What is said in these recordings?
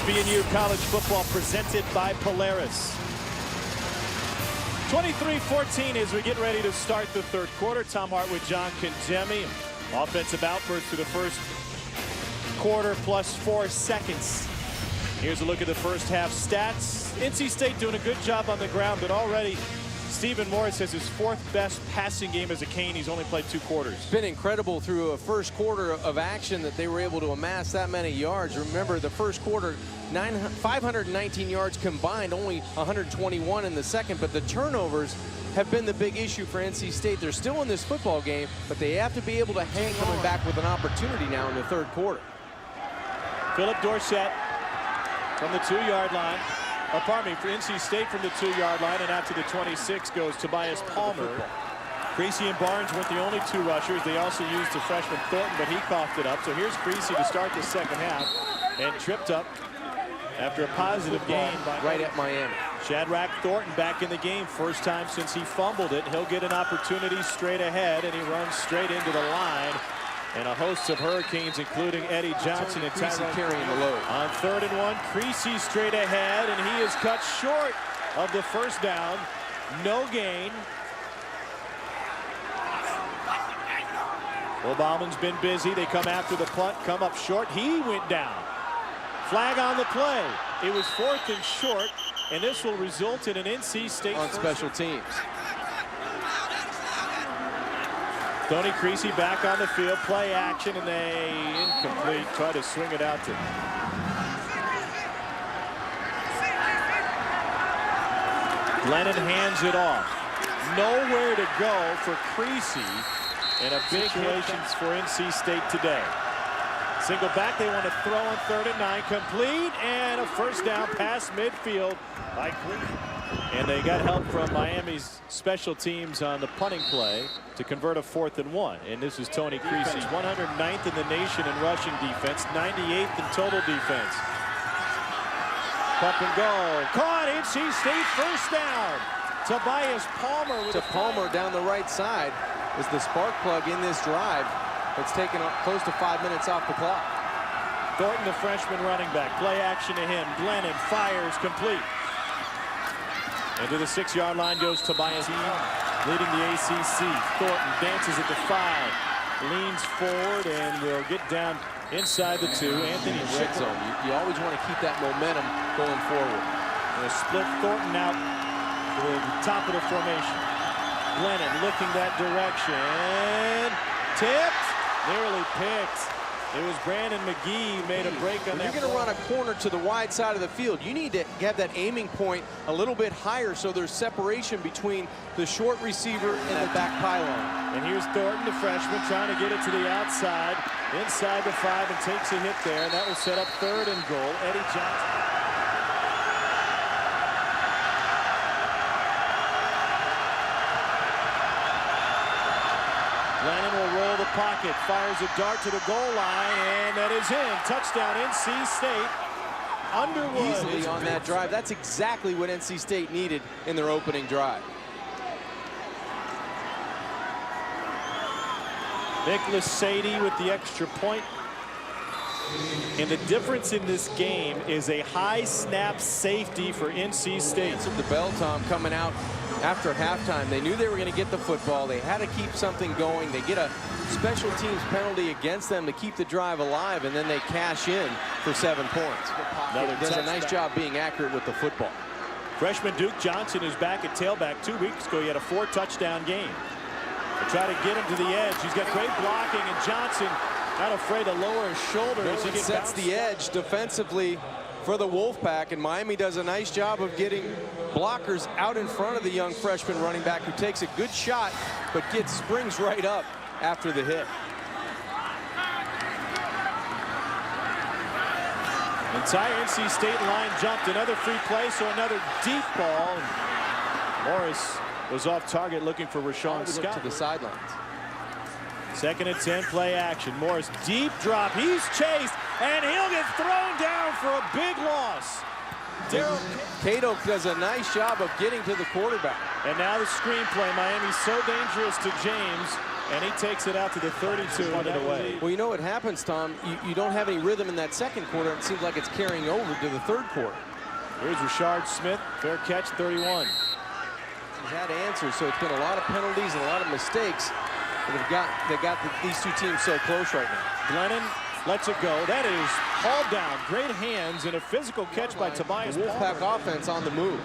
SBNU College Football presented by Polaris. 23-14 as we get ready to start the third quarter. Tom Hartwood, John Congemi. Offensive outburst through the first quarter plus 4 seconds. Here's a look at the first half stats. NC State doing a good job on the ground, but already Stephen Morris has his 4th best passing game as a Cane. He's only played 2 quarters. It's been incredible through a first quarter of action that they were able to amass that many yards. Remember, the first quarter, 519 yards combined, only 121 in the second, but the turnovers have been the big issue for NC State. They're still in this football game, but they have to be able to hang coming back with an opportunity now in the third quarter. Philip Dorsett from the 2-yard line. Pardon me, for NC State from the 2-yard line, and out to the 26 goes Tobias Palmer. Creasy and Barnes weren't the only 2 rushers. They also used the freshman Thornton, but he coughed it up. So here's Creasy to start the second half, and tripped up after a positive gain right at Miami. Shadrack Thornton back in the game, first time since he fumbled it. He'll get an opportunity straight ahead, and he runs straight into the line. And a host of Hurricanes, including Eddie Johnson and Creasy carrying the load. On 3rd and 1, Creasy straight ahead, and he is cut short of the first down. No gain. Will Bauman's been busy. They come after the punt, come up short. He went down. Flag on the play. It was 4th and short, and this will result in an NC State on special teams. Tony Creasy back on the field, play action, and they incomplete. Try to swing it out to Lennon, hands it off. Nowhere to go for Creasy, and a big situations for NC State today. Single back, they want to throw on 3rd and 9, complete, and a first down past midfield by Creasy. And they got help from Miami's special teams on the punting play to convert a 4th and 1. And this is Tony Creasy, 109th in the nation in rushing defense, 98th in total defense. Pump and go. Caught. NC State first down. Tobias Palmer with Palmer down the right side is the spark plug in this drive. It's taken close to 5 minutes off the clock. Thornton, the freshman running back. Play action to him. Glennon fires, complete. And to the 6-yard line goes Tobias, leading the ACC. Thornton dances at the 5, leans forward, and will get down inside the 2. Anthony red zone. You always want to keep that momentum going forward. And a split Thornton out to the top of the formation. Glennon looking that direction. Tipped, nearly picked. It was Brandon McGee who made a break on that. You're going to run a corner to the wide side of the field. You need to have that aiming point a little bit higher so there's separation between the short receiver and the back pylon. And here's Thornton, the freshman, trying to get it to the outside, inside the 5, and takes a hit there. And that will set up 3rd and goal. Eddie Johnson. Lennon will roll the pocket, fires a dart to the goal line, and that is in. Touchdown, NC State. Underwood easily on that drive. That's exactly what NC State needed in their opening drive. Nicholas Sadie with the extra point. And the difference in this game is a high snap safety for NC State. The bell, Tom, coming out after halftime. They knew they were going to get the football. They had to keep something going. They get a special teams penalty against them to keep the drive alive, and then they cash in for 7 points. Does a nice job being accurate with the football. Freshman Duke Johnson is back at tailback. 2 weeks ago, he had a 4-touchdown game. They try to get him to the edge. He's got great blocking, and Johnson not afraid to lower his shoulder as he gets sets the edge defensively for the Wolfpack, and Miami does a nice job of getting blockers out in front of the young freshman running back, who takes a good shot but springs right up after the hit. Entire NC State line jumped. Another free play, so another deep ball. Morris was off target looking for Rashawn Scott. To the sidelines. 2nd and 10, play action. Morris, deep drop. He's chased, and he'll get thrown down for a big loss. Cato does a nice job of getting to the quarterback. And now the screen play. Miami's so dangerous to James, And he takes it out to the 32 and away. Well, you know what happens, Tom? You don't have any rhythm in that second quarter. It seems like it's carrying over to the third quarter. Here's Rashard Smith, fair catch, 31. He's had answers, so it's been a lot of penalties and a lot of mistakes that got these two teams so close right now. Glennon lets it go. That is hauled down. Great hands and a physical catch by Tobias The Wolfpack Palmer. offense on the move.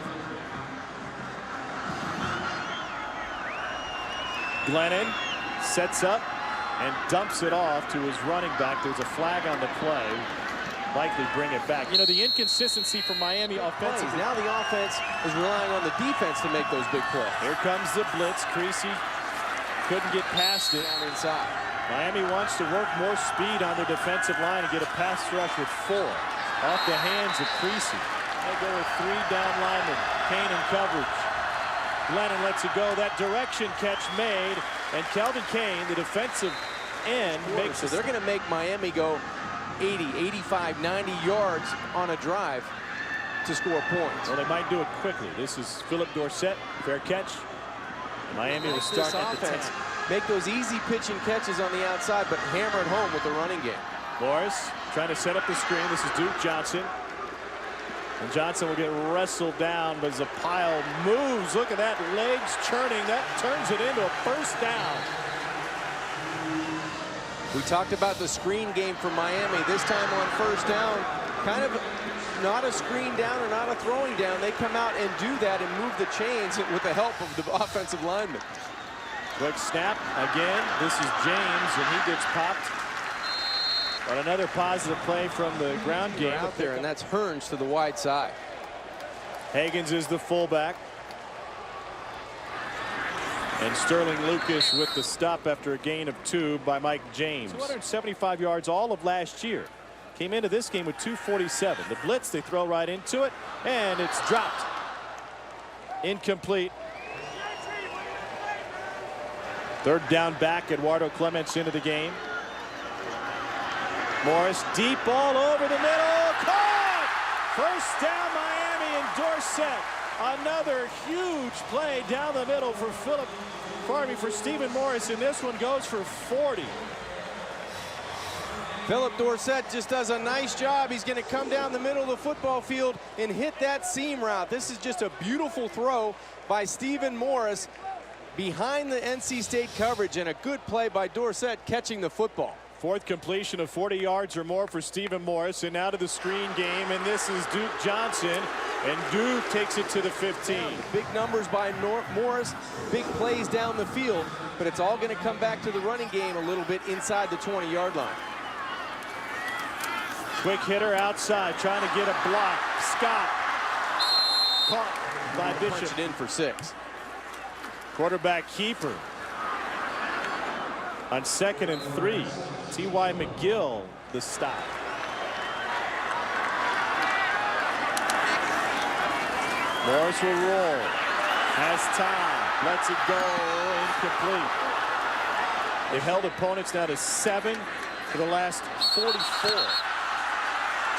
Glennon sets up and dumps it off to his running back. There's a flag on the play. Likely bring it back. You know, the inconsistency from Miami offensively. Now the offense is relying on the defense to make those big plays. Here comes the blitz. Creasy couldn't get past it. Down inside. Miami wants to work more speed on their defensive line and get a pass rush with 4 off the hands of Creasy. They go with 3 down linemen. Kane in coverage. Glennon lets it go. That direction catch made, and Kelvin Kane, the defensive end, makes it. So they're going to make Miami go 80, 85, 90 yards on a drive to score points. Well, they might do it quickly. This is Philip Dorsett, fair catch. Miami will start at the 10. Make those easy pitch and catches on the outside, but hammer it home with the running game. Morris trying to set up the screen. This is Duke Johnson. And Johnson will get wrestled down, but as the pile moves, look at that, legs churning. That turns it into a first down. We talked about the screen game for Miami. This time on first down, kind of not a screen down or not a throwing down. They come out and do that and move the chains with the help of the offensive lineman. Quick snap again. This is James, and he gets popped. But another positive play from the ground game. Out there, and that's Hearns to the wide side. Higgins is the fullback. And Sterling Lucas with the stop after a gain of 2 by Mike James. 275 yards all of last year. Came into this game with 247. The blitz, they throw right into it, and it's dropped. Incomplete. Third down back. Eduardo Clements into the game. Morris deep ball over the middle. Caught! First down Miami and Dorsett. Another huge play down the middle for Stephen Morris, and this one goes for 40. Philip Dorsett just does a nice job. He's going to come down the middle of the football field and hit that seam route. This is just a beautiful throw by Stephen Morris behind the NC State coverage, and a good play by Dorsett catching the football. Fourth completion of 40 yards or more for Stephen Morris, and now to the screen game, and this is Duke Johnson, and Duke takes it to the 15. Big numbers by Morris, big plays down the field, but it's all going to come back to the running game a little bit inside the 20-yard line. Quick hitter outside, trying to get a block. Scott caught by Bishop. Punch it in for 6. Quarterback keeper. On 2nd and 3, T.Y. McGill, the stop. Morris will roll. Has time. Lets it go. Incomplete. They've held opponents now to 7 for the last 44.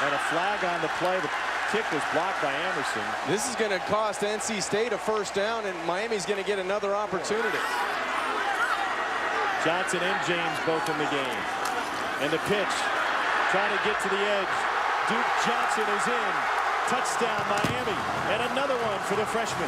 And a flag on the play. The kick was blocked by Anderson. This is going to cost NC State a first down, and Miami's going to get another opportunity. Johnson and James both in the game. And the pitch, trying to get to the edge. Duke Johnson is in. Touchdown, Miami. And another one for the freshman.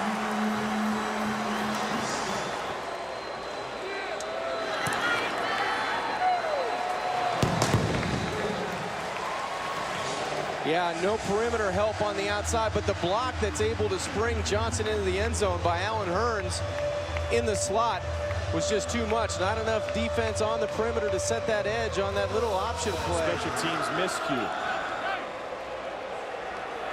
Yeah, no perimeter help on the outside, but the block that's able to spring Johnson into the end zone by Allen Hearns in the slot was just too much. Not enough defense on the perimeter to set that edge on that little option play. Special teams miscue.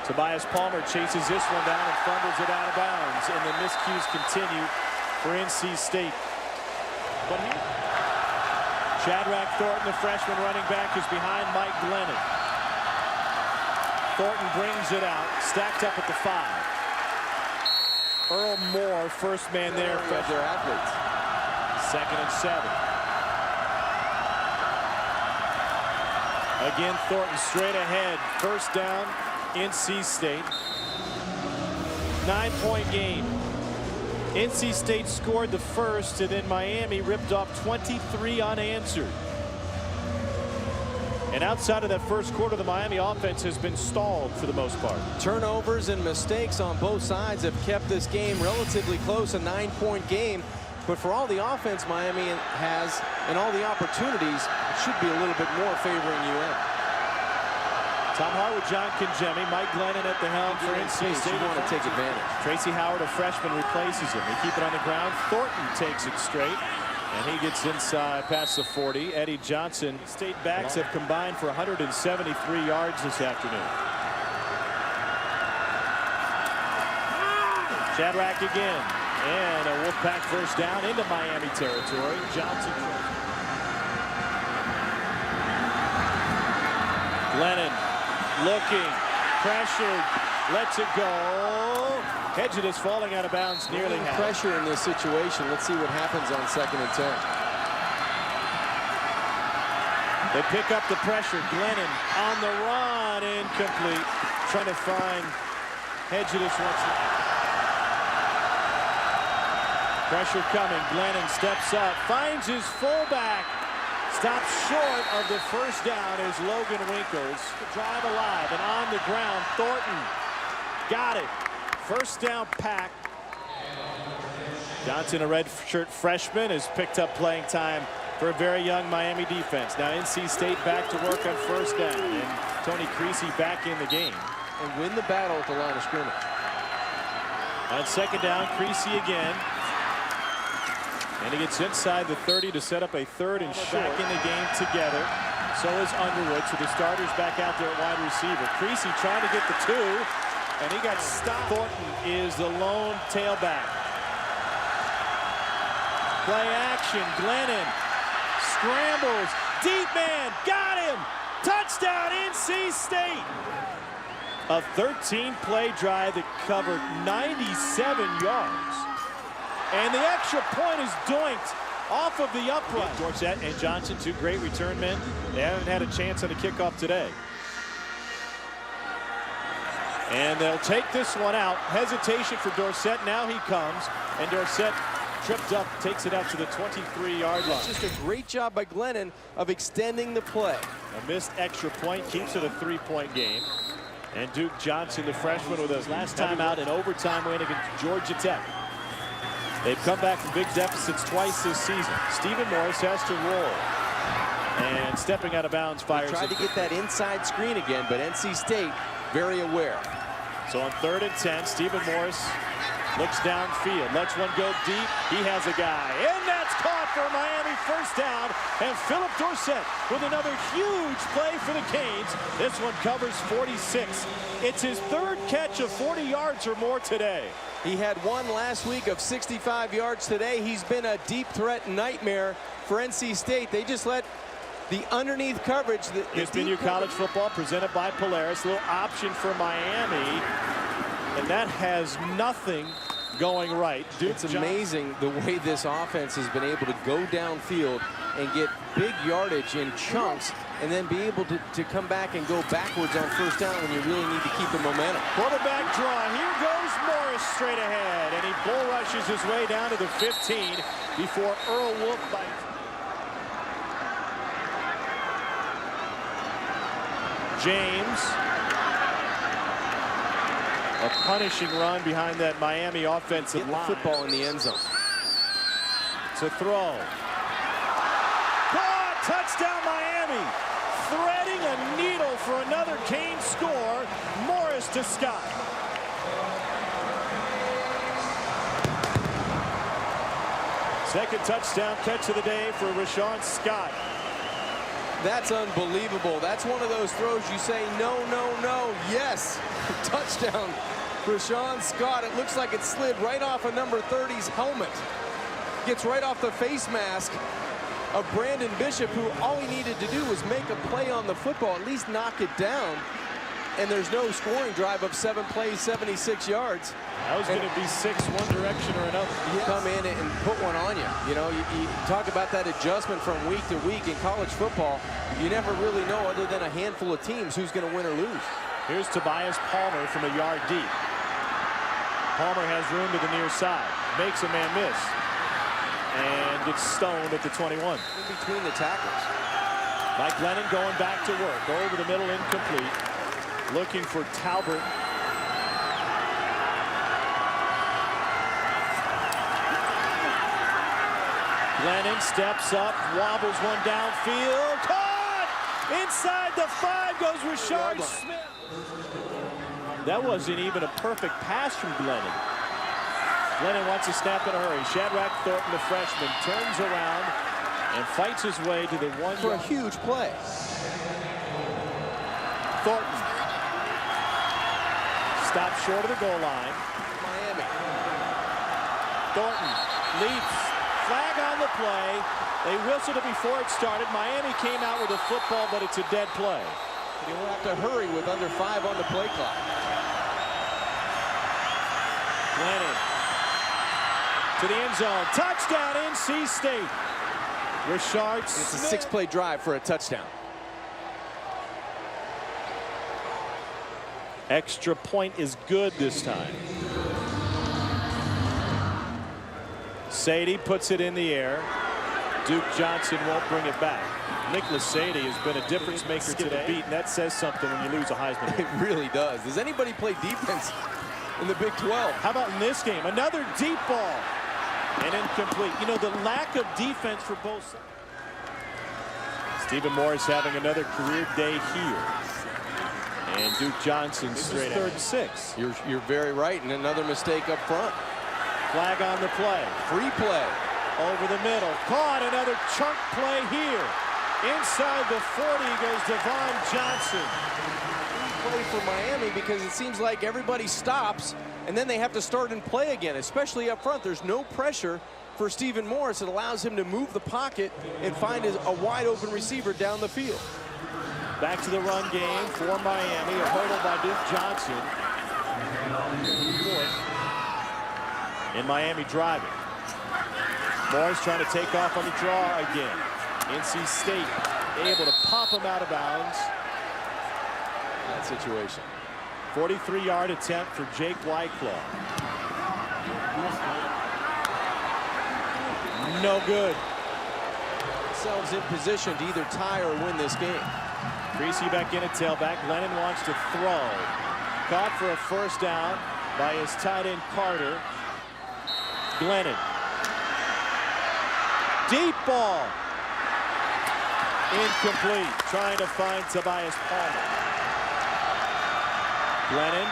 Tobias Palmer chases this one down and fumbles it out of bounds, and the miscues continue for NC State. But here, Shadrack Thornton, the freshman running back, is behind Mike Glennon. Thornton brings it out, stacked up at the 5. Earl Moore, first man there. Their athletes. 2nd and 7. Again, Thornton straight ahead. First down, NC State. 9-point game. NC State scored the first, and then Miami ripped off 23 unanswered. And outside of that first quarter, the Miami offense has been stalled for the most part. Turnovers and mistakes on both sides have kept this game relatively close, a 9-point game. But for all the offense Miami has and all the opportunities, it should be a little bit more favoring UM. Tom Harwood, John Congemi, Mike Glennon at the helm for NC State. You want to take advantage. Tracy Howard, a freshman, replaces him. They keep it on the ground. Thornton takes it straight. And he gets inside past the 40. Eddie Johnson. State backs have combined for 173 yards this afternoon. Shadrack again. And a Wolfpack first down into Miami territory. Johnson. Glennon looking. Pressured. Lets it go. Hedges falling out of bounds nearly half. Pressure in this situation. Let's see what happens on 2nd and 10. They pick up the pressure. Glennon on the run, incomplete. Trying to find Hedges once. Pressure coming. Glennon steps up, finds his fullback. Stops short of the first down is Logan Winkles. Drive alive and on the ground. Thornton got it. First down pack. Johnson, a redshirt freshman, has picked up playing time for a very young Miami defense. Now NC State back to work on first down, and Tony Creasy back in the game. And win the battle at the line of scrimmage. On second down, Creasy again. And he gets inside the 30 to set up a third and short. Back in the game together. So is Underwood. So the starters back out there at wide receiver. Creasy trying to get the 2. And he got stopped. Thornton is the lone tailback. Play action. Glennon scrambles. Deep man. Got him. Touchdown NC State. A 13-play drive that covered 97 yards. And the extra point is doinked off of the upright. Dorsett and Johnson, two great return men. They haven't had a chance on the kickoff today. And they'll take this one out. Hesitation for Dorsett. Now he comes. And Dorsett tripped up, takes it out to the 23-yard line. Just a great job by Glennon of extending the play. A missed extra point keeps it a 3-point game. And Duke Johnson, the freshman, with his last time out, an overtime win against Georgia Tech. They've come back from big deficits twice this season. Stephen Morris has to roll. And stepping out of bounds, fires. Tried to get that inside screen again, but NC State very aware. So on 3rd and 10, Stephen Morris looks downfield, lets one go deep. He has a guy, and that's caught for Miami, first down. And Philip Dorsett with another huge play for the Canes. This one covers 46. It's his 3rd catch of 40 yards or more today. He had one last week of 65 yards today. He's been a deep threat nightmare for NC State. They just let the underneath coverage. It's been your college football presented by Polaris. A little option for Miami. And that has nothing going right. It's amazing the way this offense has been able to go downfield and get big yardage in chunks and then be able to come back and go backwards on first down when you really need to keep the momentum. Quarterback draw. Here goes Morris straight ahead. And he bull rushes his way down to the 15 before Earl Wolf bites. James. A punishing run behind that Miami offensive line. Football in the end zone. It's a throw. Caught! Touchdown Miami. Threading a needle for another Cane score. Morris to Scott. Second touchdown catch of the day for Rashawn Scott. That's unbelievable. That's one of those throws you say, no, no, no, yes. Touchdown, Rashawn Scott. It looks like it slid right off of number 30's helmet. Gets right off the face mask of Brandon Bishop, who all he needed to do was make a play on the football, at least knock it down. And there's no scoring drive of 7 plays, 76 yards. That was going to be 6 one direction or another. Yes. Come in and put one on you. You know, you talk about that adjustment from week to week in college football. You never really know, other than a handful of teams, who's going to win or lose. Here's Tobias Palmer from a yard deep. Palmer has room to the near side. makes a man miss. And gets stoned at the 21. In between the tackles. Mike Glennon going back to work. Over the middle, incomplete. Looking for Talbert. Glennon steps up, wobbles one downfield. Caught! Inside the 5 goes Rashard Smith. That wasn't even a perfect pass from Glennon. Glennon wants to snap in a hurry. Shadrack Thornton, the freshman, turns around and fights his way to the 1 for a huge play. Thornton stops short of the goal line. Miami. Thornton leaps. Flag on the play. They whistled it before it started. Miami came out with a football, but it's a dead play. You'll have to hurry with under 5 on the play clock. Glennon to the end zone. Touchdown, NC State. Rashard It's a Smith. 6-play drive for a touchdown. Extra point is good this time. Sadie puts it in the air. Duke Johnson won't bring it back. Nicholas Sadie has been a difference maker today. Beat, and that says something when you lose a Heisman. It really does. Does anybody play defense in the Big 12? How about in this game? Another deep ball and incomplete. You know, the lack of defense for both sides. Stephen Morris having another career day here. And Duke Johnson straight 3rd and 6. You're very right, and another mistake up front. Flag on the play. Free play. Over the middle. Caught. Another chunk play here. Inside the 40 goes Devon Johnson. Free play for Miami because it seems like everybody stops, and then they have to start and play again, especially up front. There's no pressure for Stephen Morris. It allows him to move the pocket and find a wide open receiver down the field. Back to the run game for Miami. A hurdle by Duke Johnson. And Miami driving. Morris trying to take off on the draw again. NC State able to pop him out of bounds. That situation. 43-yard attempt for Jake Whiteclaw. No good. Themselves in position to either tie or win this game. Creasy back in at tailback. Glennon wants to throw. Caught for a first down by his tight end Carter. Glennon. Deep ball. Incomplete. Trying to find Tobias Palmer. Glennon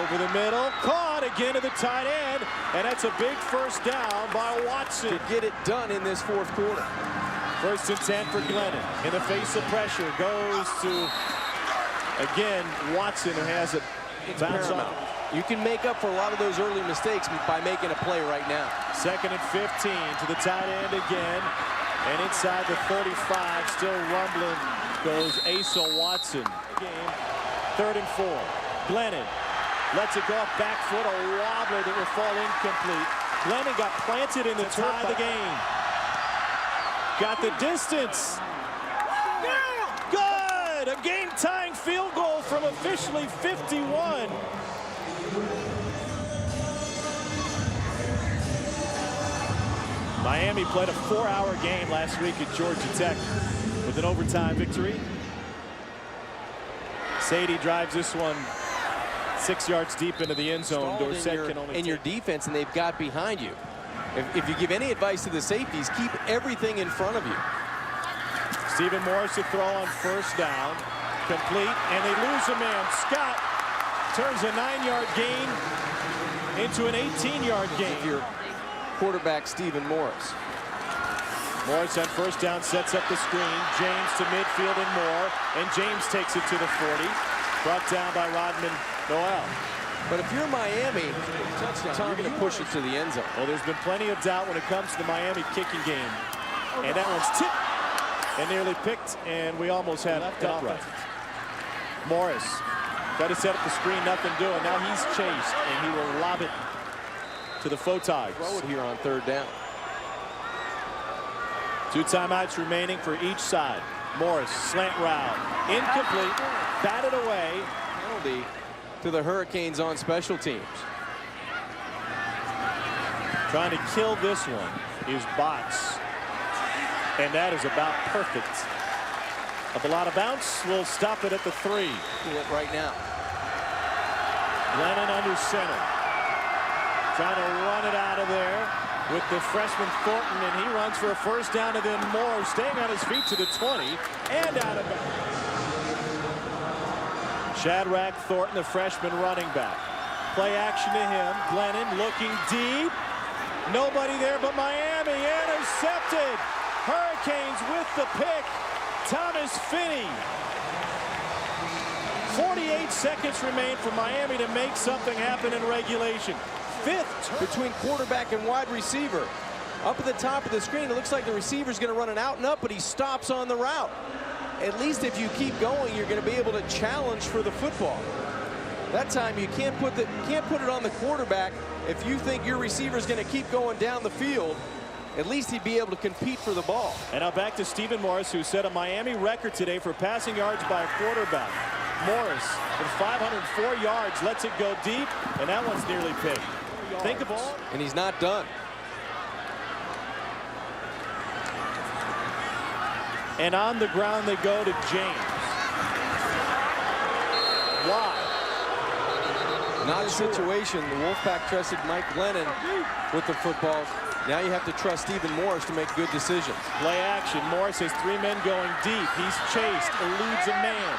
over the middle. Caught again to the tight end. And that's a big first down by Watson. To get it done in this 4th quarter. 1st and 10 for Glennon. In the face of pressure, goes to, again, Watson, who has a bounce off. You can make up for a lot of those early mistakes by making a play right now. 2nd and 15 to the tight end again. And inside the 35, still rumbling, goes Asa Watson. 3rd and 4. Glennon lets it go off back foot, a wobbler that will fall incomplete. Glennon got planted in the tie of the game. Got the distance. Good! A game-tying field goal from officially 51. Miami played a 4-hour game last week at Georgia Tech with an overtime victory. Sadie drives this one 6 yards deep into the end zone. Dorsett can only in your defense, and they've got behind you. If you give any advice to the safeties, keep everything in front of you. Stephen Morris to throw on first down. Complete, and they lose a man. Scott turns a 9-yard gain into an 18-yard gain. Your quarterback, Stephen Morris. Morris on first down sets up the screen. James to midfield and more. And James takes it to the 40. Brought down by Rodman Noel. But if you're Miami, you're going to push it to the end zone. Well, there's been plenty of doubt when it comes to the Miami kicking game. And that one's tipped and nearly picked, and we almost had it upright. Morris tried to set up the screen, nothing doing. Now he's chased, and he will lob it to the Photogs. Throw it here on 3rd down. 2 timeouts remaining for each side. Morris, slant route, incomplete, batted away. Penalty to the Hurricanes on special teams. Trying to kill this one is Bots. And that is about perfect. Up a lot of bounce. We'll stop it at the 3. Do it right now. Glennon under center. Trying to run it out of there with the freshman Thornton, and he runs for a first down, and then Moore staying on his feet to the 20 and out of bounds. Shadrack Thornton, the freshman running back. Play action to him. Glennon looking deep. Nobody there but Miami. Intercepted. Hurricanes with the pick. Thomas Finney. 48 seconds remain for Miami to make something happen in regulation. 5th Between quarterback and wide receiver. Up at the top of the screen, it looks like the receiver's going to run an out and up, but he stops on the route. At least if you keep going, you're going to be able to challenge for the football. That time you can't put it on the quarterback. If you think your receiver's going to keep going down the field, at least he'd be able to compete for the ball. And now back to Stephen Morris, who set a Miami record today for passing yards by a quarterback. Morris with 504 yards lets it go deep, and that one's nearly picked. Think of all. And he's not done. And on the ground they go to James. Why? Not a situation. The Wolfpack trusted Mike Glennon with the football. Now you have to trust Stephen Morris to make good decisions. Play action. Morris has 3 men going deep. He's chased, eludes a man.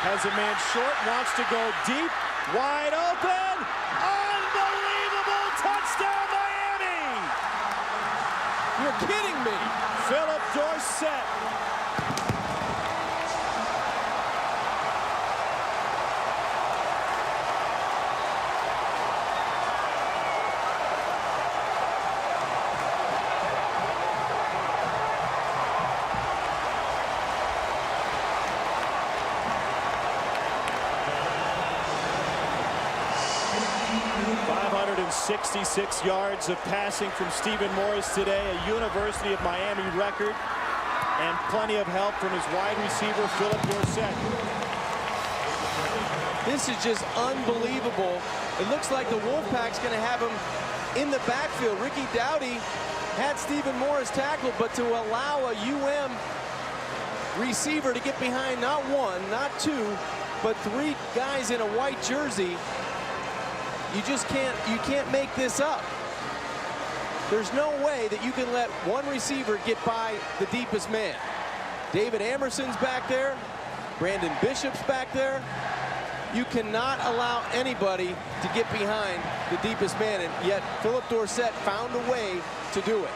Has a man short, wants to go deep. Wide open. Unbelievable touchdown, Miami! You're kidding me. Philip Dorsett. .566 yards of passing from Stephen Morris today, a University of Miami record, and plenty of help from his wide receiver, Philip Dorsett. This is just unbelievable. It looks like the Wolfpack's going to have him in the backfield. Ricky Dowdy had Stephen Morris tackled, but to allow a UM receiver to get behind not 1, not 2, but 3 guys in a white jersey, you can't make this up. There's no way that you can let one receiver get by the deepest man. David Amerson's back there. Brandon Bishop's back there. You cannot allow anybody to get behind the deepest man, and yet Philip Dorsett found a way to do it.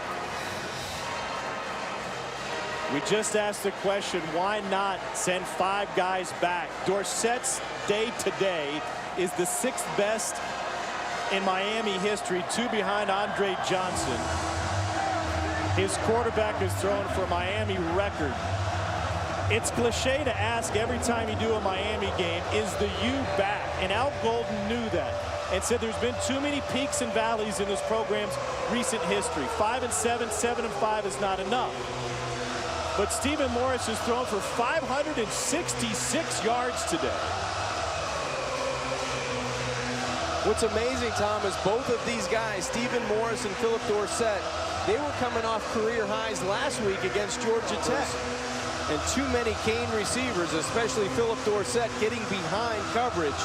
We just asked the question, why not send 5 guys back? Dorsett's day today is the 6th best in Miami history, 2 behind Andre Johnson. His quarterback has thrown for a Miami record. It's cliche to ask every time you do a Miami game, is the U back? And Al Golden knew that and said there's been too many peaks and valleys in this program's recent history. 5-7, 7-5 is not enough. But Stephen Morris has thrown for 566 yards today. What's amazing, Tom, is both of these guys, Stephen Morris and Philip Dorsett, they were coming off career highs last week against Georgia Tech. And too many Cane receivers, especially Philip Dorsett, getting behind coverage,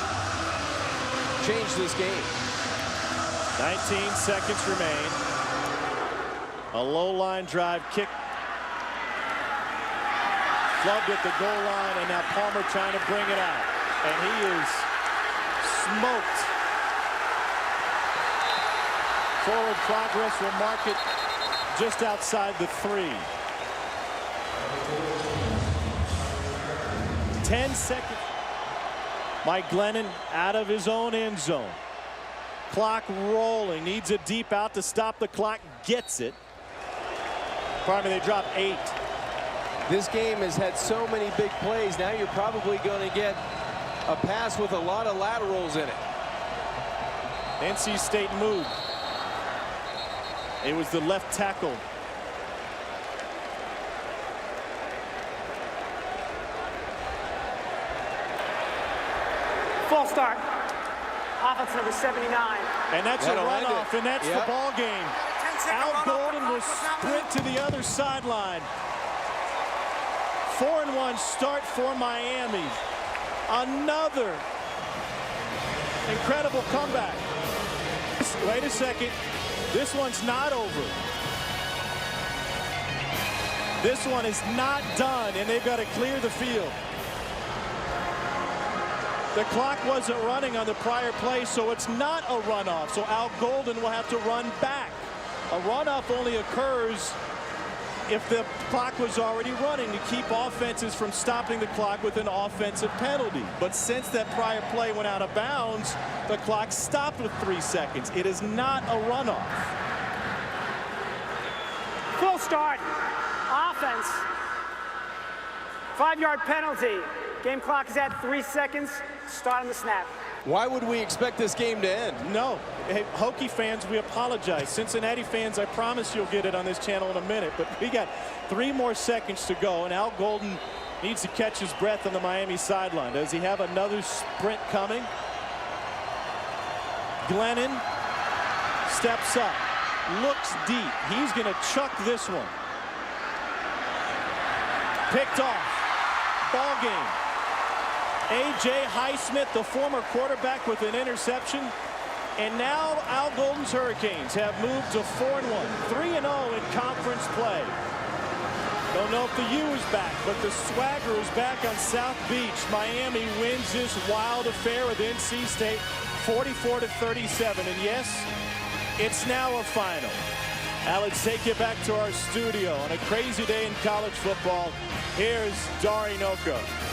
changed this game. 19 seconds remain. A low line drive kick. Flubbed at the goal line, and now Palmer trying to bring it out. And he is smoked. Forward progress will mark it just outside the 3. 10 seconds. Mike Glennon out of his own end zone. Clock rolling. Needs a deep out to stop the clock. Gets it. Pardon me, they drop 8. This game has had so many big plays. Now you're probably going to get a pass with a lot of laterals in it. NC State moved. It was the left tackle. Full start. Offense number 79. And that's That'll a end runoff, it. and that's Yep. the ball game. Al Golden will sprint to the other sideline. 4-1 start for Miami. Another incredible comeback. Wait a second. This one's not over. This one is not done, and they've got to clear the field. The clock wasn't running on the prior play, so it's not a runoff. So Al Golden will have to run back. A runoff only occurs if the clock was already running to keep offenses from stopping the clock with an offensive penalty. But since that prior play went out of bounds, the clock stopped with 3 seconds. It is not a runoff. Full start. Offense. 5-yard penalty. Game clock is at 3 seconds. Start on the snap. Why would we expect this game to end? No. Hey, Hokie fans, we apologize. Cincinnati fans, I promise you'll get it on this channel in a minute. But we got 3 more seconds to go, and Al Golden needs to catch his breath on the Miami sideline. Does he have another sprint coming? Glennon steps up, looks deep. He's going to chuck this one. Picked off. Ball game. A.J. Highsmith, the former quarterback, with an interception. And now Al Golden's Hurricanes have moved to 4-1, 3-0 in conference play. Don't know if the U is back, but the swagger is back on South Beach. Miami wins this wild affair with NC State 44-37. And yes, it's now a final. Now let's take you back to our studio on a crazy day in college football. Here's Dari Nowkhah.